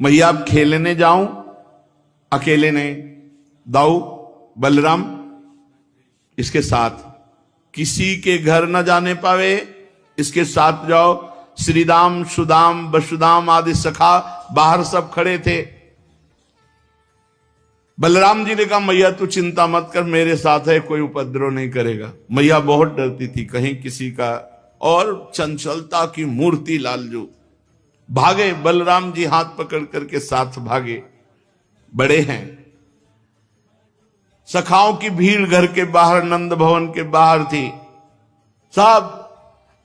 मैया अब खेलने जाऊं, अकेले नहीं, दाऊ बलराम इसके साथ, किसी के घर न जाने पावे, इसके साथ जाओ। श्रीदाम सुदाम वसुदाम आदि सखा बाहर सब खड़े थे। बलराम जी ने कहा मैया तू चिंता मत कर, मेरे साथ है, कोई उपद्रव नहीं करेगा। मैया बहुत डरती थी कहीं किसी का, और चंचलता की मूर्ति लालजू। भागे, बलराम जी हाथ पकड़ करके साथ भागे। बड़े हैं, सखाओं की भीड़ घर के बाहर, नंद भवन के बाहर थी। सब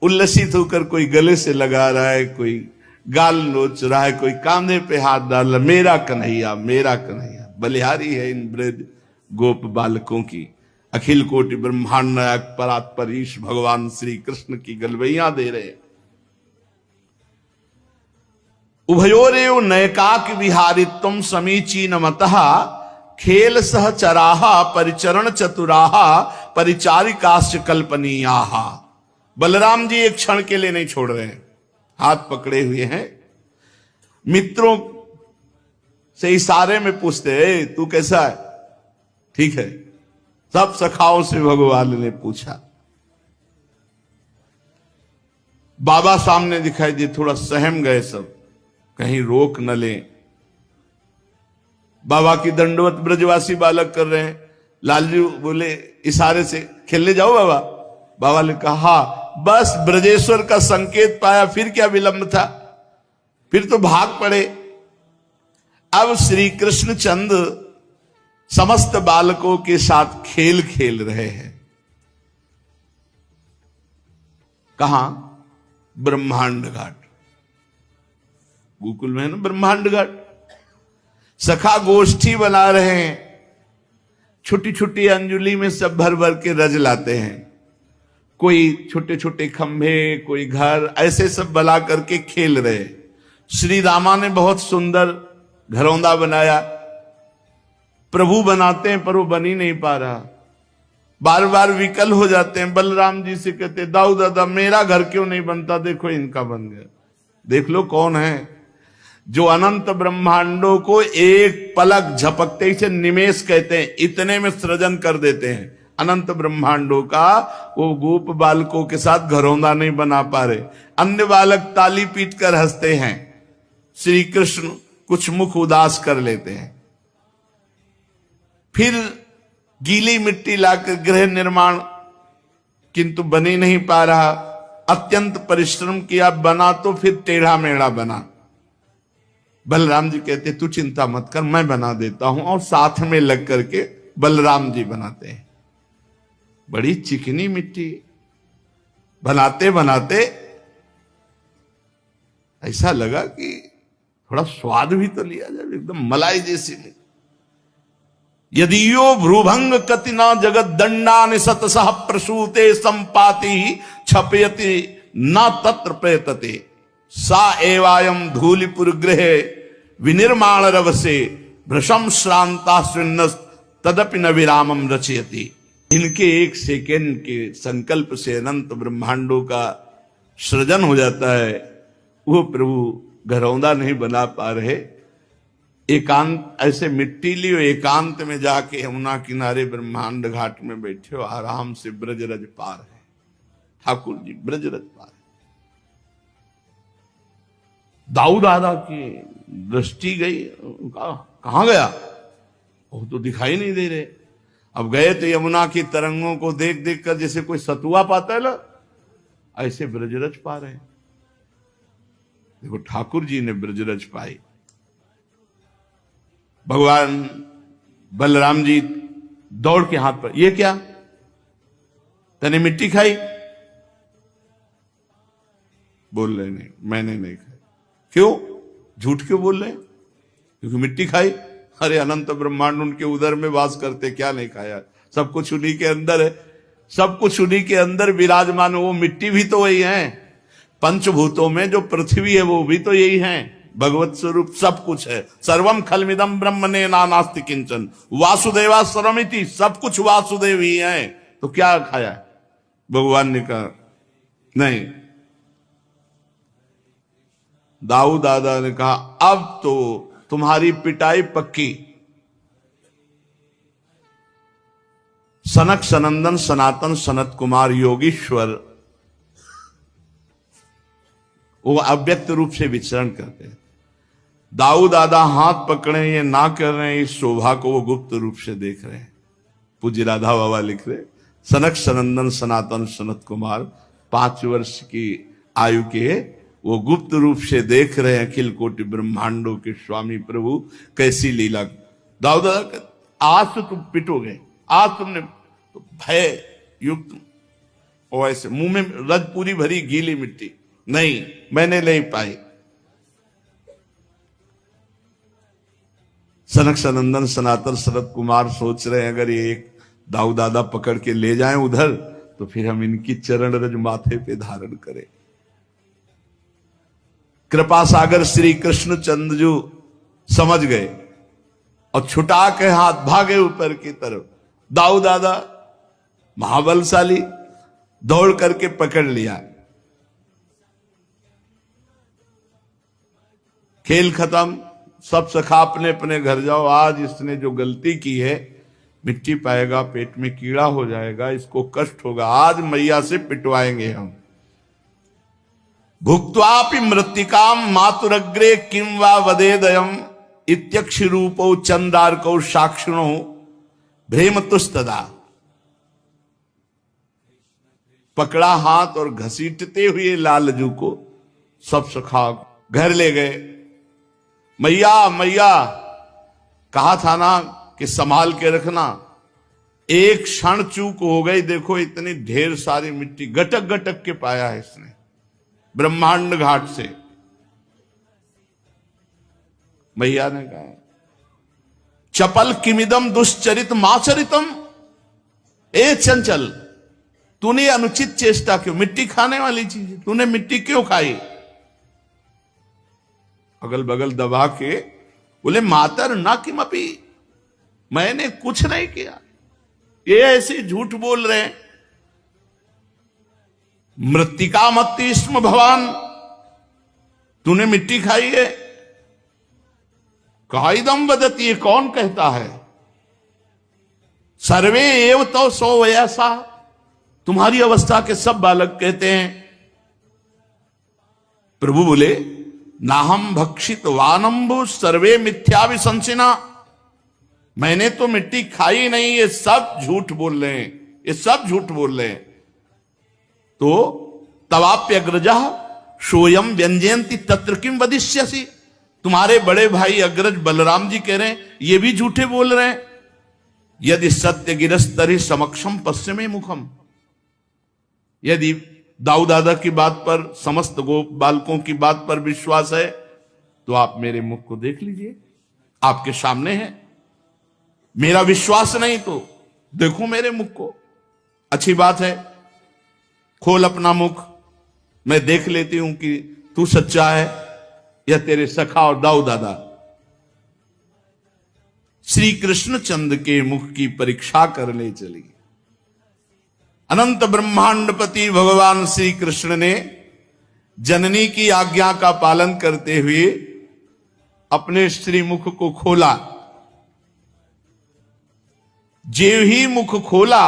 उल्लसित होकर कोई गले से लगा रहा है, कोई गाल नोच रहा है, कोई कांधे पे हाथ डाल रहा, मेरा कन्हैया मेरा कन्हैया। बलिहारी है इन ब्रज गोप बालकों की। अखिल कोटि ब्रह्मांड नायक परात्परीश भगवान श्री कृष्ण की गलवैया दे रहे। उभयोरेव नयकाक विहारित्वम समीचीन मतः खेल सह चराहा परिचरण चतुराहा परिचारिकाश्च कल्पनीयाहा। बलराम जी एक क्षण के लिए नहीं छोड़ रहे हैं, हाथ पकड़े हुए हैं। मित्रों से इशारे में पूछते हैं तू कैसा है, ठीक है। सब सखाओं से भगवान ने पूछा। बाबा सामने दिखाई दिए, थोड़ा सहम गए सब, कहीं रोक न ले। बाबा की दंडवत ब्रजवासी बालक कर रहे हैं। लालजी बोले इशारे से, खेलने जाओ बाबा। बाबा ने कहा बस ब्रजेश्वर का संकेत पाया, फिर क्या विलंब था, फिर तो भाग पड़े। अब श्री कृष्ण चंद समस्त बालकों के साथ खेल खेल रहे हैं। कहां? ब्रह्मांड घाट, गोकुल में है ना ब्रह्मांड घाट। सखा गोष्ठी बना रहे हैं, छोटी छोटी अंजुली में सब भर भर के रज लाते हैं। कोई छोटे छोटे खंभे, कोई घर, ऐसे सब बना करके खेल रहे। श्री रामा ने बहुत सुंदर घरौंदा बनाया। प्रभु बनाते हैं पर वो बन ही नहीं पा रहा, बार बार विकल हो जाते हैं। बलराम जी से कहते दाऊ दादा मेरा घर क्यों नहीं बनता, देखो इनका बन गया। देख लो कौन है जो अनंत ब्रह्मांडों को एक पलक झपकते से निमेष कहते हैं, इतने में सृजन कर देते हैं अनंत ब्रह्मांडों का। वो गोप बालकों के साथ घरौंदा नहीं बना पा रहे। अन्य बालक ताली पीट कर हंसते हैं, श्री कृष्ण कुछ मुख उदास कर लेते हैं। फिर गीली मिट्टी लाकर गृह निर्माण, किंतु बन ही नहीं पा रहा। अत्यंत परिश्रम किया, बना तो फिर टेढ़ा मेढ़ा बना। बलराम जी कहते तू चिंता मत कर, मैं बना देता हूं, और साथ में लग करके बलराम जी बनाते हैं। बड़ी चिकनी मिट्टी, बनाते बनाते ऐसा लगा कि थोड़ा स्वाद भी तो लिया जाए, एकदम मलाई जैसी। यदियो भ्रूभंग कतिना जगत दंडा निसतसह प्रसूते संपाति छपयति न तत्र प्रयतते सा एवायम धूलिपुर गृह विनिर्माण रवसे भ्रशम श्रांता सुन्न तदपि न विरामम रचयति। इनके एक सेकेंड के संकल्प से अनंत ब्रह्मांडों का सृजन हो जाता है। वो प्रभु घरौंदा नहीं बना पा रहे। एकांत, ऐसे मिट्टी लियो, एकांत में जाके यमुना किनारे ब्रह्मांड घाट में बैठे हो, आराम से ब्रजरज पार है। ठाकुर जी ब्रजरज पार है। दाऊ दादा की दृष्टि गई, कहां गया, वो तो दिखाई नहीं दे रहे। अब गए तो यमुना की तरंगों को देख देख कर जैसे कोई सतुआ पाता है ना, ऐसे ब्रजरज पा रहे। देखो ठाकुर जी ने ब्रजरज पाई। भगवान बलराम जी दौड़ के हाथ पर, ये क्या, तने मिट्टी खाई? बोल रहे नहीं, मैंने नहीं खाई। क्यों झूठ क्यों बोल रहे? क्योंकि मिट्टी खाई। अरे अनंत ब्रह्मांड उनके उदर में वास करते, क्या नहीं खाया? सब कुछ उन्हीं के अंदर है, सब कुछ उन्हीं के अंदर विराजमान। वो मिट्टी भी तो वही है, पंचभूतों में जो पृथ्वी है वो भी तो यही है, भगवत स्वरूप सब कुछ है। सर्वम खलमिदम ब्रह्मणे नास्ति किंचन वासुदेवा सर्वमिति, सब कुछ वासुदेव ही है। तो क्या खाया? भगवान ने कहा नहीं। दाऊ दादा ने कहा अब तो तुम्हारी पिटाई पक्की। सनक सनंदन सनातन सनत कुमार योगीश्वर वो अव्यक्त रूप से विचरण करते हैं। दाऊ दादा हाथ पकड़े ये ना कर रहे हैं, इस शोभा को वो गुप्त रूप से देख रहे हैं। पूज्य राधा बाबा लिख रहे, सनक सनंदन सनातन सनत कुमार 5 वर्ष की आयु के वो गुप्त रूप से देख रहे हैं अखिल कोटि ब्रह्मांडों के स्वामी प्रभु कैसी लीला। दाऊ दादा आज तो तुम पिटोगे, आज तुमने तो भय युक्त और ऐसे मुंह में रज पूरी भरी गीली मिट्टी, नहीं मैंने नहीं पाई। सनक सनंदन सनातन शरद कुमार सोच रहे हैं अगर ये एक दाऊ दादा पकड़ के ले जाएं उधर तो फिर हम इनकी चरण रज माथे पे धारण करें। कृपा सागर श्री कृष्ण चंद्रजू समझ गए और छुटा के हाथ भागे ऊपर की तरफ। दाऊ दादा महाबलशाली दौड़ करके पकड़ लिया। खेल खत्म, सब सखा अपने अपने घर जाओ। आज इसने जो गलती की है मिट्टी पाएगा, पेट में कीड़ा हो जाएगा, इसको कष्ट होगा, आज मैया से पिटवाएंगे हम। भुक्त्वापि मृत्तिकाम मातुरग्रे किम वा वदेदयम इत्यक्ष रूपो चंदार्कौ साक्षिणो भ्रेमतुस्तदा। पकड़ा हाथ और घसीटते हुए लालजू को सब सखा घर ले गए। मैया मैया कहा था ना कि संभाल के रखना, एक क्षण चूक हो गई। देखो इतनी ढेर सारी मिट्टी गटक गटक के पाया है इसने ब्रह्मांड घाट से। मैया ने कहा चपल किमिदम दुश्चरित माचरितम, ए चंचल तूने अनुचित चेष्टा क्यों, मिट्टी खाने वाली चीज तूने मिट्टी क्यों खाई। अगल बगल दबा के बोले मातर ना किमपि, मैंने कुछ नहीं किया, ये ऐसे झूठ बोल रहे हैं। मृत्तिका मत्ति स्म भवान, तूने मिट्टी खाई है। काइदम वदति, ये कौन कहता है। सर्वे एव तो सो वयसा, तुम्हारी अवस्था के सब बालक कहते हैं। प्रभु बोले नाहम भक्षित वानंबु सर्वे मिथ्या विशंसिना, मैंने तो मिट्टी खाई नहीं, ये सब झूठ बोल रहे हैं, ये सब झूठ बोल रहे हैं। तो तवाप्यग्रजा सोयम व्यंजयंती तत्र किम वदिष्यसि, तुम्हारे बड़े भाई अग्रज बलराम जी कह रहे हैं ये भी झूठे बोल रहे हैं। यदि सत्य गिरस्तरि समक्षम पश्चिमे मुखम, यदि दाऊ दादा की बात पर, समस्त गोप बालकों की बात पर विश्वास है तो आप मेरे मुख को देख लीजिए, आपके सामने है। मेरा विश्वास नहीं तो देखो मेरे मुख को। अच्छी बात है, खोल अपना मुख, मैं देख लेती हूं कि तू सच्चा है या तेरे सखा और दाऊ दादा। श्री कृष्णचंद्र के मुख की परीक्षा करने चली। अनंत ब्रह्मांडपति भगवान श्री कृष्ण ने जननी की आज्ञा का पालन करते हुए अपने श्रीमुख को खोला। जेव ही मुख खोला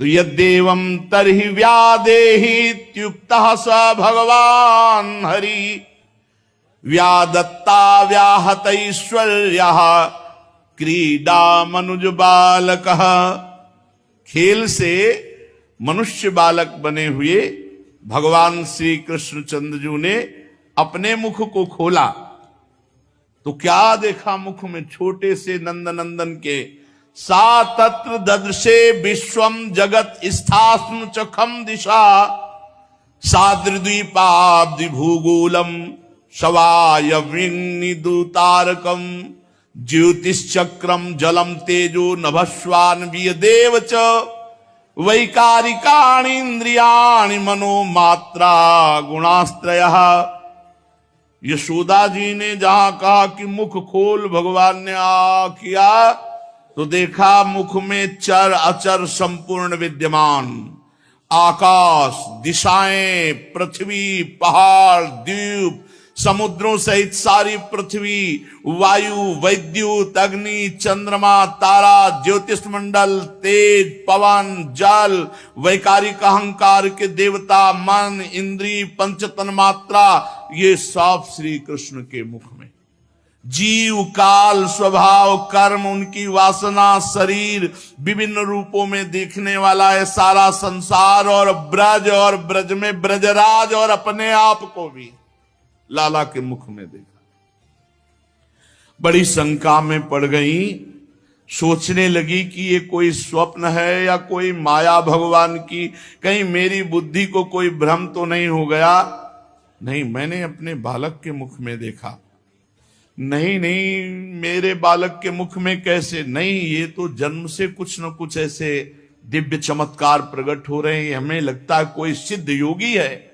तो यद्देवं तरहि व्यादेहीत्युक्तः स भगवान हरि व्यादत्ता व्याहत ऐश्वर्यः क्रीडा मनुज बालकः। खेल से मनुष्य बालक बने हुए भगवान श्री कृष्णचंद्र ने अपने मुख को खोला तो क्या देखा, मुख में छोटे से नंदनंदन के सा तत्र ददृशे विश्वम जगत स्थास्नु चखम दिशा साद्रिद्वीपाब्धि भूगोलम शवायविनिदुतारकम ज्योतिश्चक्रम जलम तेजो नभस्वान देव च वैकारिकाणि इंद्रियाणि मनोमात्रा गुणास्त्रयः। यशोदा जी ने जहां कहा कि मुख खोल, भगवान ने किया तो देखा मुख में चर अचर संपूर्ण विद्यमान, आकाश, दिशाएं, पृथ्वी, पहाड़, द्वीप समुद्रों सहित सारी पृथ्वी, वायु, वैद्युत, अग्नि, चंद्रमा, तारा, ज्योतिष मंडल, तेज, पवन, जल, वैकारिक अहंकार के देवता, मन, इंद्री, पंच तन्मात्रा, ये सब श्री कृष्ण के मुख में। जीव, काल, स्वभाव, कर्म, उनकी वासना, शरीर, विभिन्न रूपों में देखने वाला है सारा संसार, और ब्रज में ब्रजराज और अपने आप को भी लाला के मुख में देखा। बड़ी शंका में पड़ गई, सोचने लगी कि ये कोई स्वप्न है या कोई माया भगवान की, कहीं मेरी बुद्धि को कोई भ्रम तो नहीं हो गया। नहीं, मैंने अपने बालक के मुख में देखा। नहीं, मेरे बालक के मुख में कैसे? नहीं, ये तो जन्म से कुछ न कुछ ऐसे दिव्य चमत्कार प्रकट हो रहे हैं। हमें लगता है कोई सिद्ध योगी है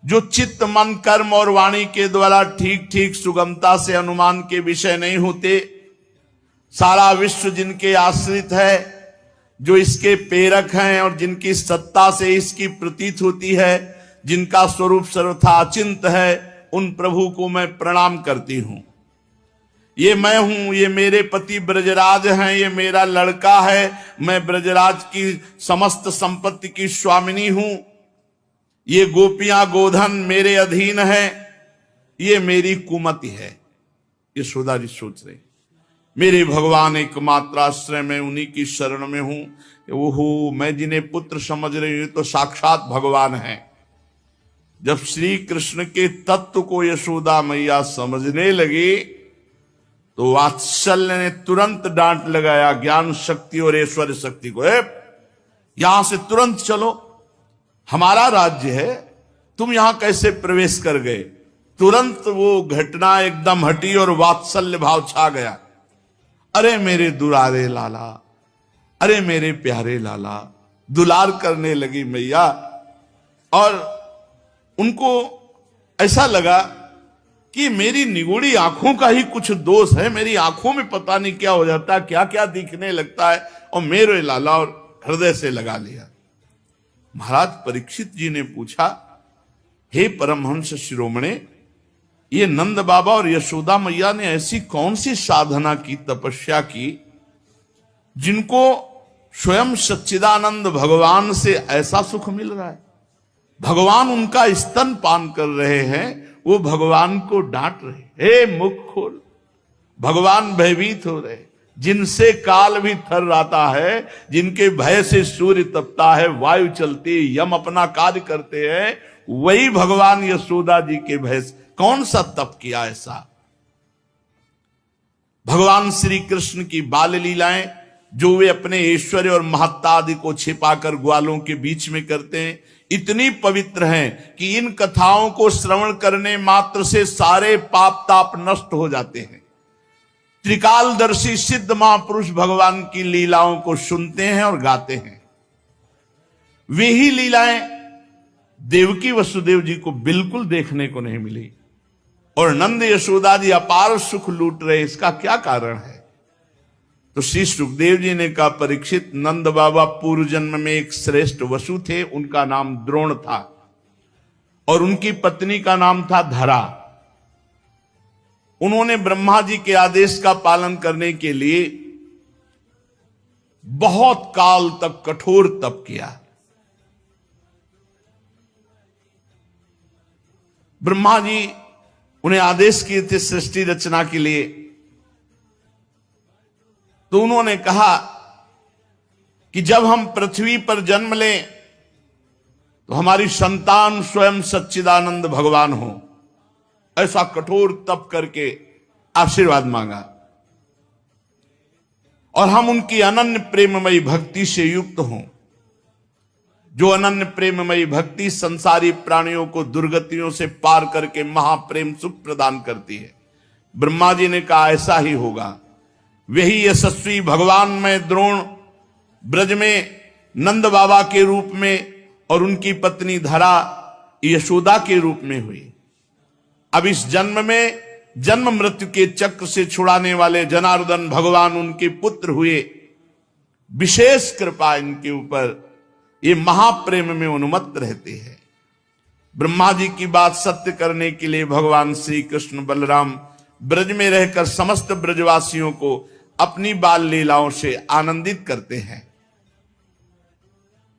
जो चित्त, मन, कर्म और वाणी के द्वारा ठीक ठीक सुगमता से अनुमान के विषय नहीं होते। सारा विश्व जिनके आश्रित है, जो इसके प्रेरक हैं और जिनकी सत्ता से इसकी प्रतीत होती है, जिनका स्वरूप सर्वथा अचिंत है, उन प्रभु को मैं प्रणाम करती हूं। ये मैं हूं, ये मेरे पति ब्रजराज हैं, ये मेरा लड़का है, मैं ब्रजराज की समस्त संपत्ति की स्वामिनी हूं। ये गोपियां गोधन मेरे अधीन है, ये मेरी कुमति है। यशोदा जी सोच रहे, मेरे भगवान एकमात्र आश्रय में, उन्हीं की शरण में हूं। ओहो, मैं जिन्हें पुत्र समझ रही हूं तो साक्षात भगवान है। जब श्री कृष्ण के तत्व को यशोदा मैया समझने लगी तो वात्सल्य ने तुरंत डांट लगाया ज्ञान शक्ति और ऐश्वर्य शक्ति को, यहां से तुरंत चलो, हमारा राज्य है, तुम यहां कैसे प्रवेश कर गए? तुरंत वो घटना एकदम हटी और वात्सल्य भाव छा गया। अरे मेरे दुलारे लाला, अरे मेरे प्यारे लाला, दुलार करने लगी मैया। और उनको ऐसा लगा कि मेरी निगोड़ी आंखों का ही कुछ दोष है, मेरी आंखों में पता नहीं क्या हो जाता, क्या क्या दिखने लगता है, और मेरे लाला और हृदय से लगा लिया। महाराज परीक्षित जी ने पूछा, हे परमहंस शिरोमणे, ये नंद बाबा और यशोदा मैया ने ऐसी कौन सी साधना की, तपस्या की, जिनको स्वयं सच्चिदानंद भगवान से ऐसा सुख मिल रहा है? भगवान उनका स्तन पान कर रहे हैं, वो भगवान को डांट रहे, हे मुख खोल। भगवान भयभीत हो रहे, जिनसे काल भी थर्राता है, जिनके भय से सूर्य तपता है, वायु चलती है, यम अपना कार्य करते हैं, वही भगवान यशोदा जी के भय से कौन सा तप किया ऐसा? भगवान श्री कृष्ण की बाल लीलाएं जो वे अपने ऐश्वर्य और महत्ता आदि को छिपाकर ग्वालों के बीच में करते हैं, इतनी पवित्र हैं कि इन कथाओं को श्रवण करने मात्र से सारे पाप ताप नष्ट हो जाते हैं। त्रिकालदर्शी सिद्ध महापुरुष भगवान की लीलाओं को सुनते हैं और गाते हैं। वे ही लीलाएं देवकी वसुदेव जी को बिल्कुल देखने को नहीं मिली, और नंद यशोदा जी अपार सुख लूट रहे। इसका क्या कारण है? तो श्री सुखदेव जी ने कहा, परीक्षित, नंद बाबा पूर्व जन्म में एक श्रेष्ठ वसु थे, उनका नाम द्रोण था, और उनकी पत्नी का नाम था धरा। उन्होंने ब्रह्मा जी के आदेश का पालन करने के लिए बहुत काल तक कठोर तप किया। ब्रह्मा जी उन्हें आदेश किए थे सृष्टि रचना के लिए, तो उन्होंने कहा कि जब हम पृथ्वी पर जन्म लें तो हमारी संतान स्वयं सच्चिदानंद भगवान हो। ऐसा कठोर तप करके आशीर्वाद मांगा, और हम उनकी अनन्य प्रेममयी भक्ति से युक्त हों। जो अनन्य प्रेममयी भक्ति संसारी प्राणियों को दुर्गतियों से पार करके महाप्रेम सुख प्रदान करती है। ब्रह्मा जी ने कहा ऐसा ही होगा। वही यशस्वी भगवान में द्रोण ब्रज में नंद बाबा के रूप में और उनकी पत्नी धरा यशोदा के रूप में हुई। अब इस जन्म में जन्म मृत्यु के चक्र से छुड़ाने वाले जनार्दन भगवान उनके पुत्र हुए। विशेष कृपा इनके ऊपर, ये महाप्रेम में उन्मत्त रहते हैं। ब्रह्मा जी की बात सत्य करने के लिए भगवान श्री कृष्ण बलराम ब्रज में रहकर समस्त ब्रजवासियों को अपनी बाल लीलाओं से आनंदित करते हैं।